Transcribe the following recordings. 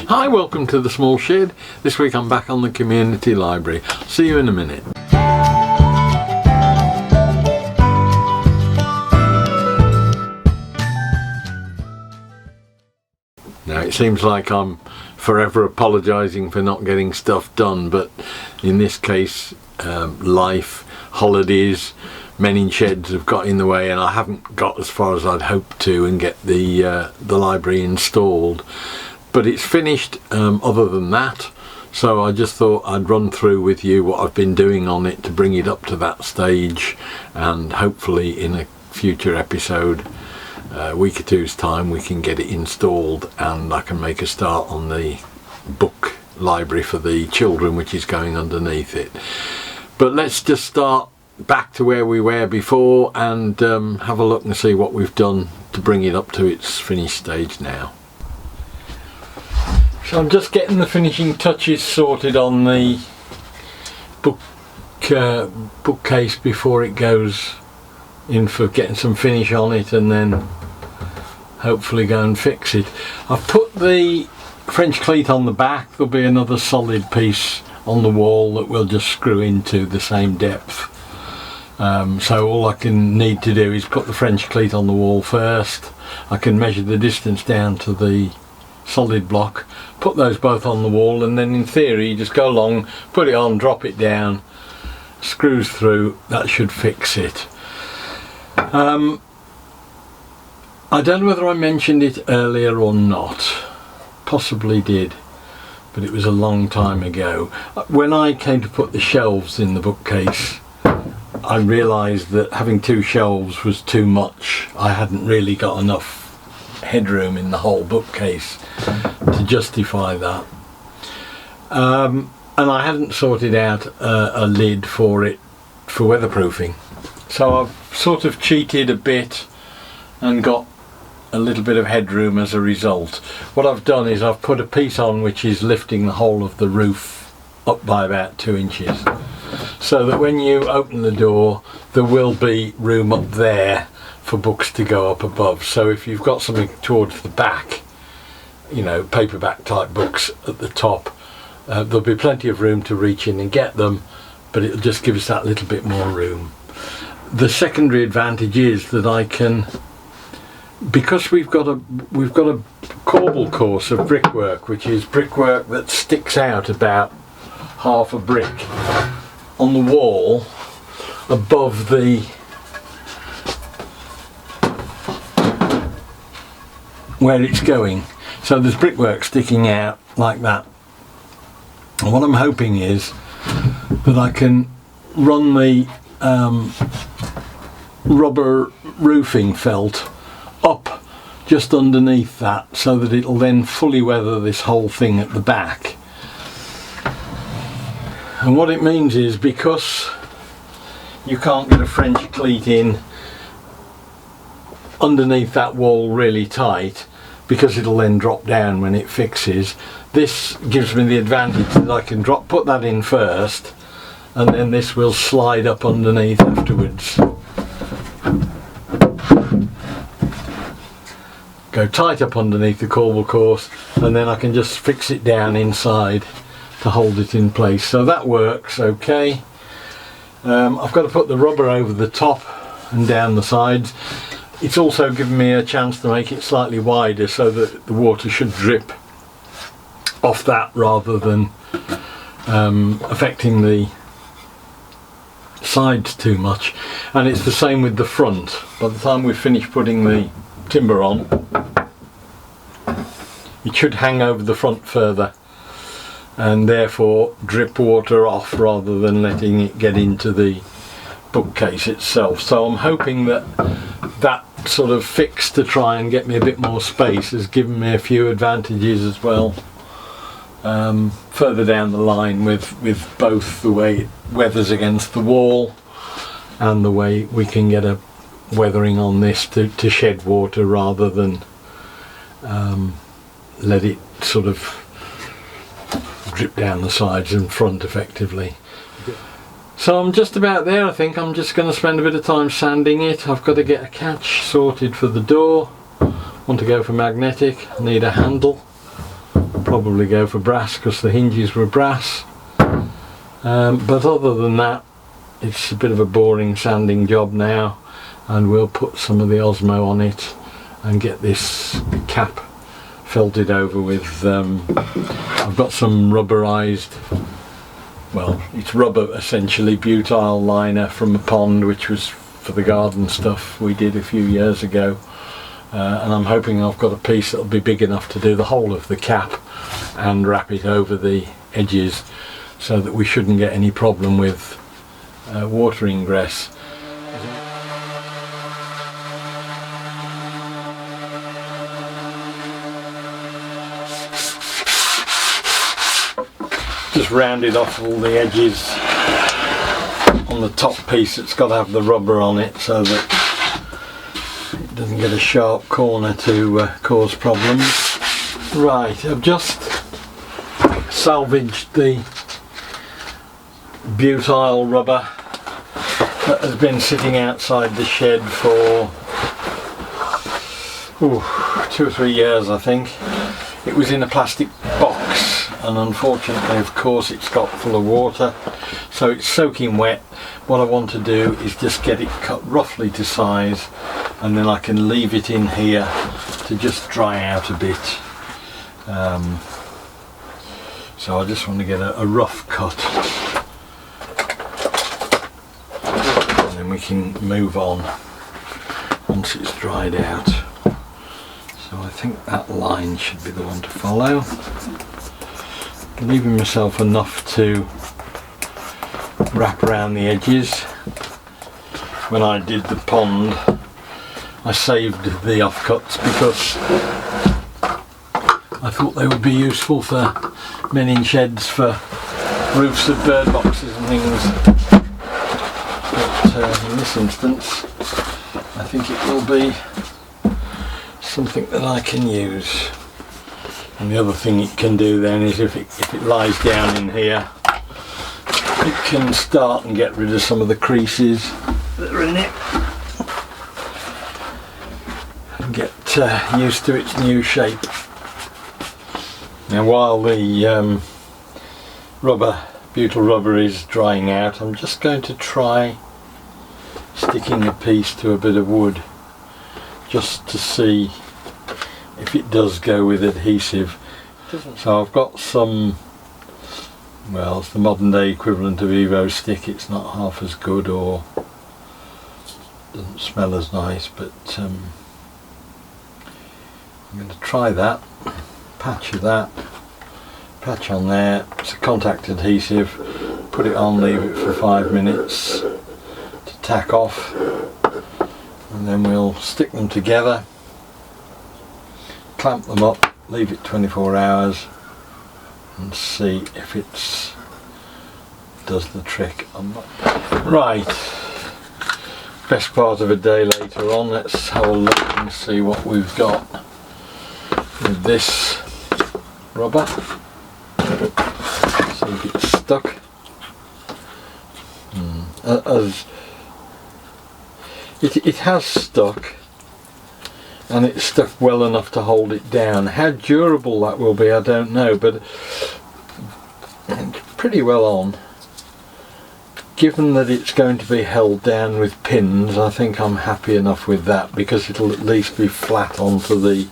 Hi, welcome to the small shed. This week I'm back on the community library. See you in a minute. Now it seems like I'm forever apologising for not getting stuff done, but in this case life, holidays, many sheds have got in the way and I haven't got as far as I'd hoped to and get the library installed. But it's finished other than that, so I just thought I'd run through with you what I've been doing on it to bring it up to that stage, and hopefully in a future episode, a week or two's time, we can get it installed and I can make a start on the book library for the children, which is going underneath it. But let's just start back to where we were before and have a look and see what we've done to bring it up to its finished stage now. So I'm just getting the finishing touches sorted on the bookcase before it goes in for getting some finish on it, and then hopefully go and fix it. I've put the French cleat on the back. There'll be another solid piece on the wall that we'll just screw into the same depth. So all I can need to do is put the French cleat on the wall first. I can measure the distance down to the solid block, put those both on the wall, and then in theory just go along, put it on, drop it down, screws through. That should fix it. I don't know whether I mentioned it earlier or not, possibly did, but it was a long time ago. When I came to put the shelves in the bookcase, I realised that having two shelves was too much. I hadn't really got enough headroom in the whole bookcase to justify that, and I hadn't sorted out a lid for it for weatherproofing, so I've sort of cheated a bit and got a little bit of headroom as a result. What I've done is I've put a piece on which is lifting the whole of the roof up by about 2 inches, so that when you open the door there will be room up there for books to go up above. So if you've got something towards the back, you know, paperback type books at the top, there'll be plenty of room to reach in and get them, but it'll just give us that little bit more room. The secondary advantage is that I can, because we've got a corbel course of brickwork, which is brickwork that sticks out about half a brick on the wall above the where it's going, so there's brickwork sticking out like that, and what I'm hoping is that I can run the rubber roofing felt up just underneath that, so that it'll then fully weather this whole thing at the back. And what it means is, because you can't get a French cleat in underneath that wall really tight, because it'll then drop down when it fixes, this gives me the advantage that I can put that in first, and then this will slide up underneath afterwards. Go tight up underneath the corbel course, and then I can just fix it down inside to hold it in place. So that works okay. I've got to put the rubber over the top and down the sides. It's also given me a chance to make it slightly wider so that the water should drip off that rather than affecting the sides too much. And it's the same with the front. By the time we've finished putting the timber on, it should hang over the front further and therefore drip water off rather than letting it get into the bookcase itself. So I'm hoping that that sort of fix to try and get me a bit more space has given me a few advantages as well, further down the line with both the way it weathers against the wall and the way we can get a weathering on this to shed water rather than let it sort of drip down the sides and front effectively. So I'm just about there. I think I'm just going to spend a bit of time sanding it. I've got to get a catch sorted for the door. Want to go for magnetic, need a handle. probably go for brass because the hinges were brass. But other than that, it's a bit of a boring sanding job now, and we'll put some of the Osmo on it and get this cap felted over with I've got some rubberized, well, it's rubber essentially, butyl liner from a pond which was for the garden stuff we did a few years ago, and I'm hoping I've got a piece that'll be big enough to do the whole of the cap and wrap it over the edges so that we shouldn't get any problem with water ingress. Just rounded off all the edges on the top piece. It's got to have the rubber on it so that it doesn't get a sharp corner to cause problems. Right, I've just salvaged the butyl rubber that has been sitting outside the shed for 2 or 3 years, I think. It was in a plastic box, and unfortunately, of course, it's got full of water, so it's soaking wet. What I want to do is just get it cut roughly to size, and then I can leave it in here to just dry out a bit. So I just want to get a rough cut, and then we can move on once it's dried out. So I think that line should be the one to follow. Leaving myself enough to wrap around the edges. When I did the pond, I saved the offcuts because I thought they would be useful for men in sheds for roofs of bird boxes and things. But in this instance, I think it will be something that I can use. And the other thing it can do then is if it lies down in here, it can start and get rid of some of the creases that are in it and get used to its new shape. Now while the butyl rubber is drying out, I'm just going to try sticking a piece to a bit of wood just to see if it does go with adhesive. So I've got some, well, it's the modern day equivalent of Evo stick. It's not half as good or doesn't smell as nice, but I'm going to try that. Patch of that, patch on there, it's a contact adhesive, put it on, leave it for 5 minutes to tack off, and then we'll stick them together, clamp them up, leave it 24 hours and see if it does the trick. Right, best part of a day later on, let's have a look and see what we've got with this rubber. See if it's stuck. As it has stuck, and it's stuck well enough to hold it down. How durable that will be I don't know, but it's pretty well on. Given that it's going to be held down with pins, I think I'm happy enough with that, because it'll at least be flat onto the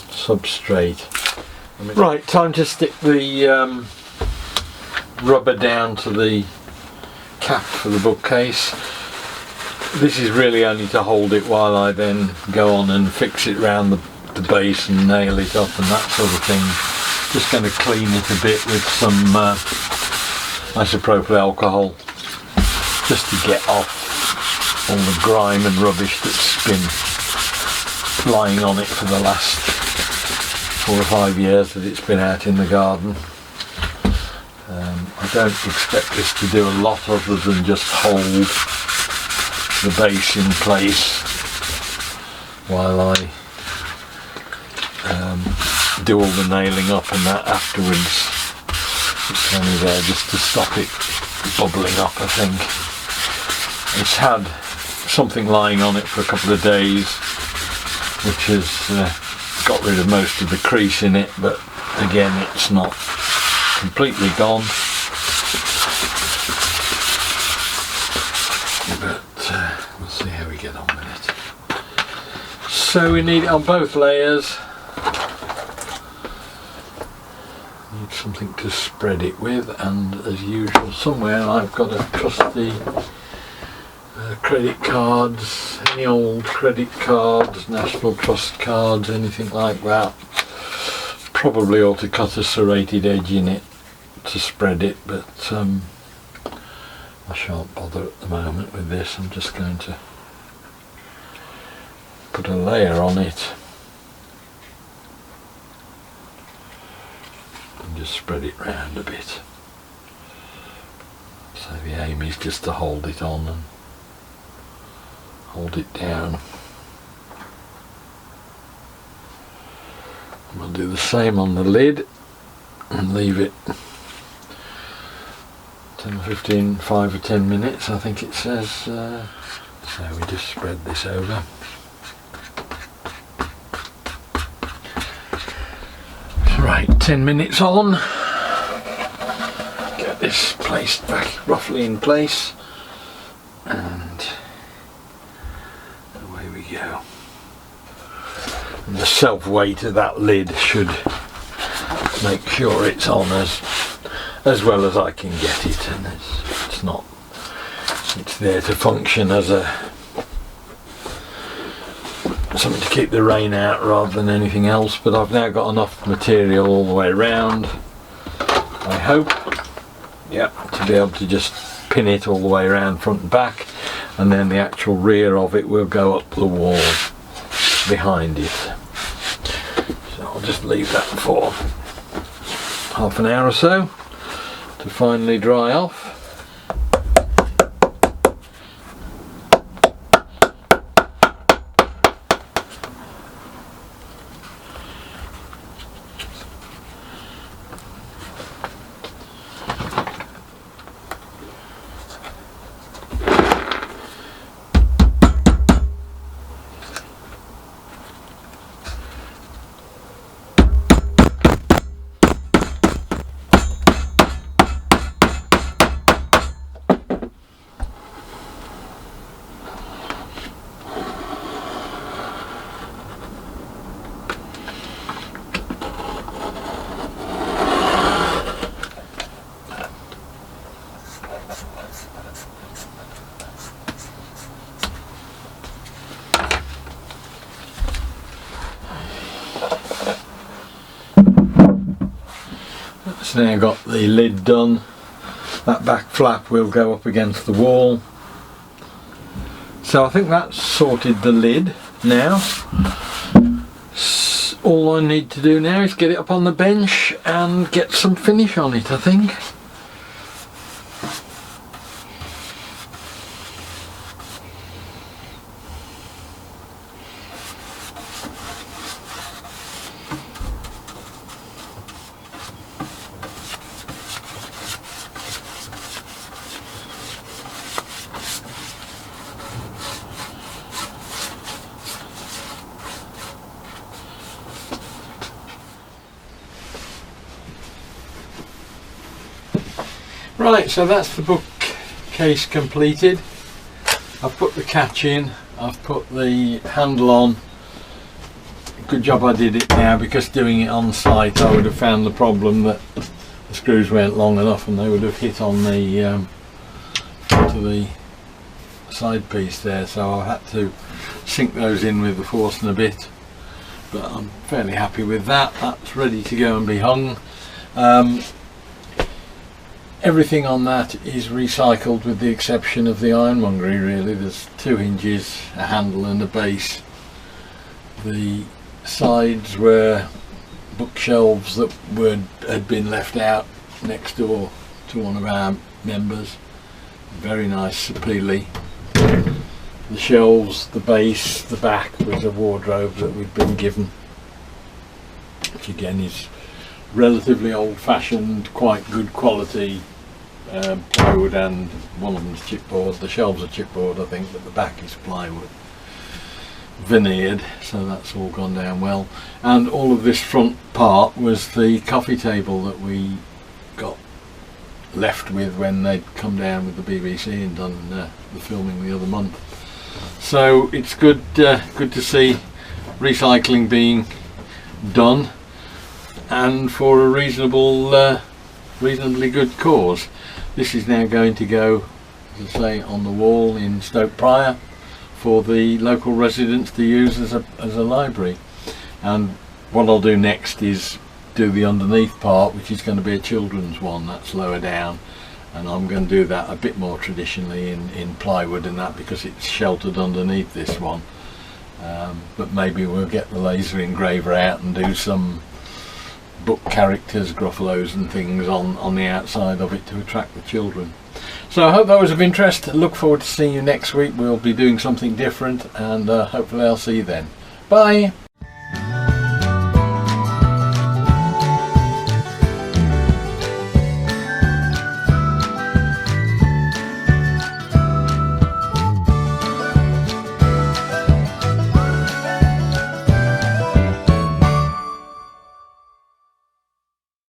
substrate. Right, time to stick the rubber down to the cap for the bookcase. This is really only to hold it while I then go on and fix it round the base and nail it up and that sort of thing. Just going to clean it a bit with some isopropyl alcohol, just to get off all the grime and rubbish that's been lying on it for the last 4 or 5 years that it's been out in the garden. I don't expect this to do a lot other than just hold the base in place while I do all the nailing up and that afterwards. It's only there just to stop it bubbling up, I think. It's had something lying on it for a couple of days, which has got rid of most of the crease in it, but again, it's not completely gone, but we'll see how we get on with it. So we need it on both layers. Need something to spread it with, and as usual somewhere I've got a trusty credit cards, any old credit cards, National Trust cards, anything like that. Probably ought to cut a serrated edge in it to spread it, but I shan't bother at the moment with this. I'm just going to put a layer on it and just spread it round a bit. So the aim is just to hold it on and hold it down. We'll do the same on the lid and leave it 10 or 15, 5 or 10 minutes I think it says. So we just spread this over. Right, 10 minutes on. Get this placed back roughly in place, and away we go. And the self weight of that lid should make sure it's on as well as I can get it, and it's there to function as something to keep the rain out rather than anything else. But I've now got enough material all the way around, I hope, to be able to just pin it all the way around front and back, and then the actual rear of it will go up the wall behind it. So I'll just leave that for half an hour or so to finally dry off. So now I've got the lid done. That back flap will go up against the wall. So I think that's sorted the lid now. All I need to do now is get it up on the bench and get some finish on it, I think. Right, so that's the bookcase completed. I've put the catch in, I've put the handle on. Good job I did it now, because doing it on site I would have found the problem that the screws weren't long enough and they would have hit on the onto the side piece there, so I had to sink those in with the Forstner bit, but I'm fairly happy with that. That's ready to go and be hung. Everything on that is recycled with the exception of the ironmongery really. There's 2 hinges, a handle and a base. The sides were bookshelves that had been left out next door to one of our members. Very nice Sapele. The shelves, the base, the back was a wardrobe that we'd been given, which again is relatively old-fashioned, quite good quality plywood, and one of them's chipboard. The shelves are chipboard I think, but the back is plywood. veneered, so that's all gone down well. And all of this front part was the coffee table that we got left with when they'd come down with the BBC and done the filming the other month. So it's good to see recycling being done, and for a reasonably good cause. This is now going to go, as I say, on the wall in Stoke Prior for the local residents to use as a library. And what I'll do next is do the underneath part, which is going to be a children's one that's lower down, and I'm going to do that a bit more traditionally in plywood and that, because it's sheltered underneath this one. But maybe we'll get the laser engraver out and do some book characters, Gruffalos and things on the outside of it to attract the children. So I hope that was of interest. I look forward to seeing you next week. We'll be doing something different, and hopefully I'll see you then. Bye!